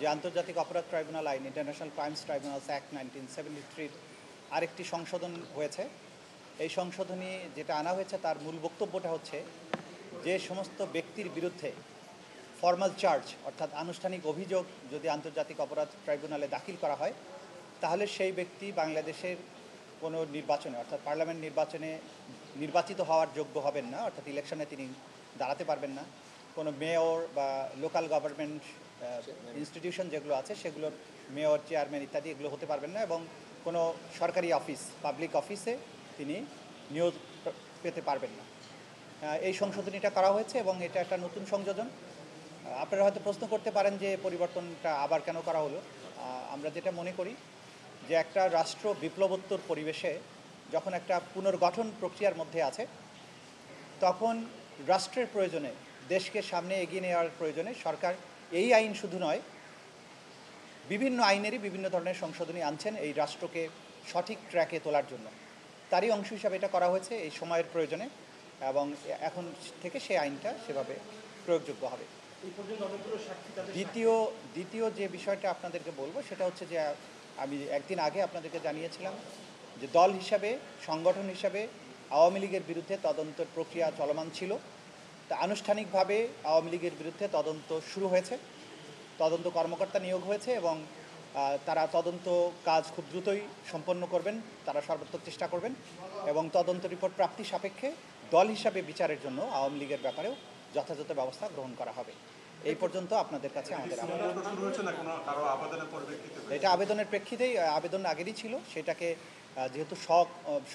যে আন্তর্জাতিক অপরাধ ট্রাইব্যুনাল আইন ইন্টারন্যাশনাল ক্রাইমস ট্রাইব্যুনালস অ্যাক্ট 1973 আরেকটি সংশোধন হয়েছে। এই সংশোধনী যেটা আনা হয়েছে তার মূল বক্তব্যটা হচ্ছে যে সমস্ত ব্যক্তির বিরুদ্ধে ফর্মাল চার্জ অর্থাৎ আনুষ্ঠানিক অভিযোগ যদি আন্তর্জাতিক অপরাধ ট্রাইব্যুনালে দাখিল করা হয় তাহলে সেই ব্যক্তি বাংলাদেশের কোনো নির্বাচনে অর্থাৎ পার্লামেন্ট নির্বাচনে নির্বাচিত হওয়ার যোগ্য হবেন না, অর্থাৎ ইলেকশনে তিনি দাঁড়াতে পারবেন না। কোনো মেয়র বা লোকাল গভর্নমেন্ট ইনস্টিটিউশন যেগুলো আছে সেগুলোর মেয়র, চেয়ারম্যান ইত্যাদি এগুলো হতে পারবেন না, এবং কোনো সরকারি অফিস, পাবলিক অফিসে তিনি নিয়োগ পেতে পারবেন না। এই সংশোধনীটা করা হয়েছে এবং এটা একটা নতুন সংযোজন। আপনারা হয়তো প্রশ্ন করতে পারেন যে পরিবর্তনটা আবার কেন করা হলো। আমরা যেটা মনে করি যে একটা রাষ্ট্র বিপ্লবোত্তর পরিবেশে যখন একটা পুনর্গঠন প্রক্রিয়ার মধ্যে আছে তখন রাষ্ট্রের প্রয়োজনে, দেশকে সামনে এগিয়ে নেওয়ার প্রয়োজনে সরকার এই আইন শুধু নয়, বিভিন্ন আইনেরই বিভিন্ন ধরনের সংশোধনী আনছেন এই রাষ্ট্রকে সঠিক ট্র্যাকে তোলার জন্য। তারই অংশ হিসাবে এটা করা হয়েছে এই সময়ের প্রয়োজনে, এবং এখন থেকে সেই আইনটা সেভাবে প্রয়োগযোগ্য হবে। দ্বিতীয় যে বিষয়টা আপনাদেরকে বলবো সেটা হচ্ছে যে আমি একদিন আগে আপনাদেরকে জানিয়েছিলাম যে দল হিসাবে, সংগঠন হিসাবে আওয়ামী লীগের বিরুদ্ধে তদন্তের প্রক্রিয়া চলমান ছিল। তা আনুষ্ঠানিকভাবে আওয়ামী লীগের বিরুদ্ধে তদন্ত শুরু হয়েছে, তদন্ত কর্মকর্তা নিয়োগ হয়েছে এবং তারা তদন্ত কাজ খুব দ্রুতই সম্পন্ন করবেন, তারা সর্বাত্মক চেষ্টা করবেন এবং তদন্ত রিপোর্ট প্রাপ্তি সাপেক্ষে দল হিসাবে বিচারের জন্য আওয়ামী লীগের ব্যাপারেও যথাযথ ব্যবস্থা গ্রহণ করা হবে। এই পর্যন্ত আপনাদের কাছে আমাদের এটা আবেদনের প্রেক্ষিতেই, আবেদন আগেরই ছিল, সেটাকে যেহেতু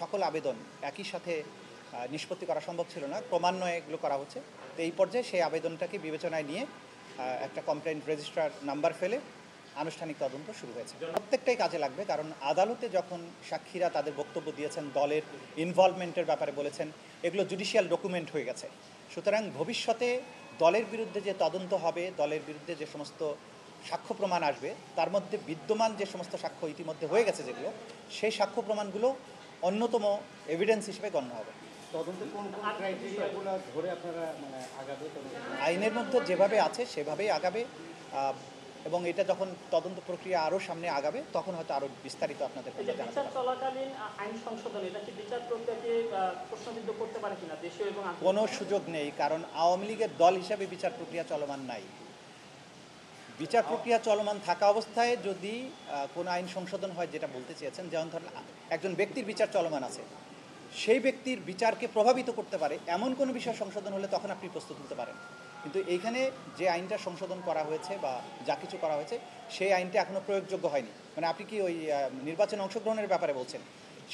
সকল আবেদন একই সাথে নিষ্পত্তি করা সম্ভব ছিল না, ক্রমান্বয়ে এগুলো করা হচ্ছে। তো এই পর্যায়ে সেই আবেদনটাকে বিবেচনায় নিয়ে একটা কমপ্লেইন্ট রেজিস্ট্রার নাম্বার ফেলে আনুষ্ঠানিক তদন্ত শুরু হয়েছে। প্রত্যেকটাই কাজে লাগবে, কারণ আদালতে যখন সাক্ষীরা তাদের বক্তব্য দিয়েছেন, দলের ইনভলভমেন্টের ব্যাপারে বলেছেন, এগুলো জুডিশিয়াল ডকুমেন্ট হয়ে গেছে। সুতরাং ভবিষ্যতে দলের বিরুদ্ধে যে তদন্ত হবে, দলের বিরুদ্ধে যে সমস্ত সাক্ষ্য প্রমাণ আসবে, তার মধ্যে বিদ্যমান যে সমস্ত সাক্ষ্য ইতিমধ্যে হয়ে গেছে যেগুলো, সেই সাক্ষ্য প্রমাণগুলো অন্যতম এভিডেন্স হিসেবে গণ্য হবে। আইনের মধ্যে যেভাবে আছে সেভাবেই আগাবে, এবং এটা যখন তদন্ত প্রক্রিয়া আরও সামনে আগাবে তখন হয়তো আরও বিস্তারিত আপনাদের কাছে জানাতে পারব। চলাকালীন আইন সংশোধন এটা কি বিচার প্রক্রিয়াকে প্রশ্নবিদ্ধ করতে পারে কিনা দেশীয় এবং কোনো সুযোগ নেই, কারণ আওয়ামী লীগের দল হিসাবে বিচার প্রক্রিয়া চলমান নাই। বিচার প্রক্রিয়া চলমান থাকা অবস্থায় যদি কোনো আইন সংশোধন হয়, যেটা বলতে চেয়েছেন, যেমন ধরেন একজন ব্যক্তির বিচার চলমান আছে, সেই ব্যক্তির বিচারকে প্রভাবিত করতে পারে এমন কোনো বিষয় সংশোধন হলে তখন আপনি প্রস্তুত হতে পারেন। কিন্তু এইখানে যে আইনটা সংশোধন করা হয়েছে বা যা কিছু করা হয়েছে সেই আইনটা এখনও প্রয়োগযোগ্য হয়নি। মানে আপনি কি ওই নির্বাচনে অংশগ্রহণের ব্যাপারে বলছেন?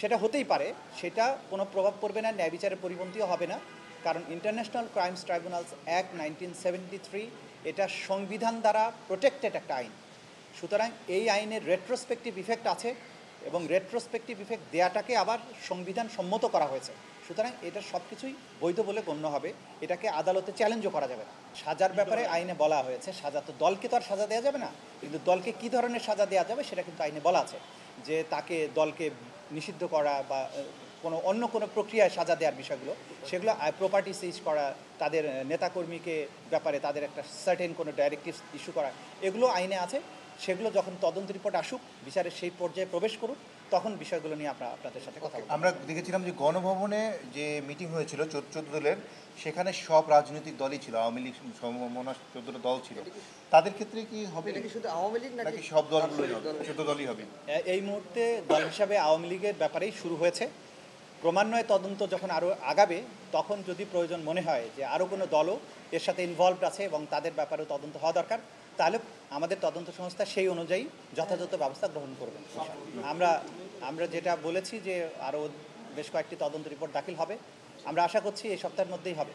সেটা হতেই পারে, সেটা কোনো প্রভাব পড়বে না, ন্যায় বিচারের পরিপন্থীও হবে না, কারণ ইন্টারন্যাশনাল ক্রাইমস ট্রাইব্যুনালস অ্যাক্ট 1973 এটা সংবিধান দ্বারা প্রোটেক্টেড একটা আইন। সুতরাং এই আইনের রেট্রোস্পেক্টিভ ইফেক্ট আছে এবং রেট্রোস্পেক্টিভ ইফেক্ট দেওয়াটাকে আবার সংবিধান সম্মত করা হয়েছে। সুতরাং এটা সব কিছুই বৈধ বলে গণ্য হবে, এটাকে আদালতে চ্যালেঞ্জও করা যাবে না। সাজার ব্যাপারে আইনে বলা হয়েছে, সাজা তো দলকে তো আর সাজা দেওয়া যাবে না, কিন্তু দলকে কী ধরনের সাজা দেওয়া যাবে সেটা কিন্তু আইনে বলা আছে, যে তাকে দলকে নিষিদ্ধ করা বা অন্য কোনো প্রক্রিয়ায় সাজা দেওয়ার বিষয়গুলো, সেগুলো প্রপার্টি সিজ করা, তাদের নেতাকর্মীকে ব্যাপারে তাদের একটা সার্টেন কোনো ডাইরেক্টিভস ইস্যু করা, এগুলো আইনে আছে। সেগুলো যখন তদন্ত রিপোর্ট আসুক, বিচারের সেই পর্যায়ে প্রবেশ করুক, তখন বিষয়গুলো নিয়ে আপনাদের সাথে কথা বলব। আমরা দেখেছিলাম যে গণভবনে যে মিটিং হয়েছিল 14 দলের, সেখানে সব রাজনৈতিক দলই ছিল, আওয়ামী লীগ 14টা দল ছিল। তাদের ক্ষেত্রে কি হবে শুধু আওয়ামী লীগ নাকি সব দলগুলোই হবে? 14 দলই হবে। এই মুহূর্তে দল হিসাবে আওয়ামী লীগের ব্যাপারেই শুরু হয়েছে। ক্রমান্বয়ে তদন্ত যখন আরও আগাবে, তখন যদি প্রয়োজন মনে হয় যে আরও কোনো দলও এর সাথে ইনভলভড আছে এবং তাদের ব্যাপারেও তদন্ত হওয়া দরকার, তাহলে আমাদের তদন্ত সংস্থা সেই অনুযায়ী যথাযথ ব্যবস্থা গ্রহণ করবে। আমরা যেটা বলেছি যে আরও বেশ কয়েকটি তদন্ত রিপোর্ট দাখিল হবে, আমরা আশা করছি এই সপ্তাহের মধ্যেই হবে।